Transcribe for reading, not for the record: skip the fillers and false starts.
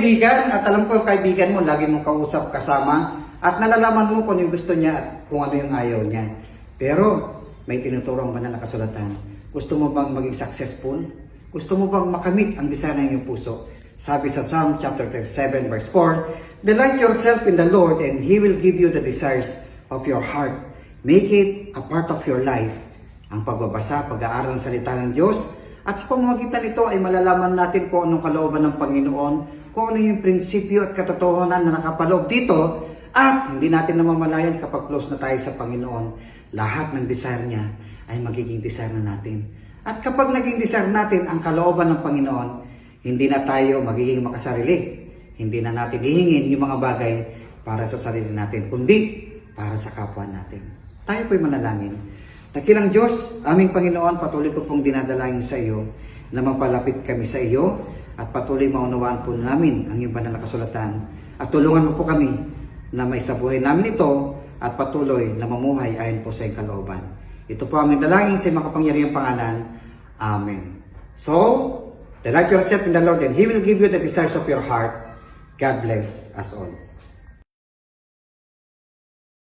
kaibigan at alam ko kaibigan mo, lagi mong kausap kasama at nalalaman mo kung ano yung gusto niya at kung ano yung ayaw niya. Pero may tinuturo ang banal na kasulatan. Gusto mo bang maging successful? Gusto mo bang makamit ang desire ng iyong puso? Sabi sa Psalm chapter 37 verse 4, delight yourself in the Lord and He will give you the desires of your heart. Make it a part of your life. Ang pagbabasa, pag-aaral ng salita ng Diyos, at sa pamamagitan nito ay malalaman natin kung anong kalooban ng Panginoon, kung ano yung prinsipyo at katotohanan na nakapaloob dito, at hindi natin namamalayan kapag close na tayo sa Panginoon, lahat ng desire niya ay magiging desire na natin. At kapag naging desire natin ang kalooban ng Panginoon, hindi na tayo magiging makasarili. Hindi na natin hihingin yung mga bagay para sa sarili natin, kundi para sa kapwa natin. Tayo po'y manalangin. Dakilang Diyos, aming Panginoon, patuloy ko pong dinadalangin sa iyo na mapalapit kami sa iyo at patuloy maunawaan po namin ang iyong banal na kasulatan. At tulungan mo po kami na may sa buhay namin ito at patuloy na mamuhay ayon po sa iyong kalooban. Ito po aming dalangin sa makapangyarihang pangalan. Amen. So, delight yourself in the Lord and He will give you the desires of your heart. God bless us all.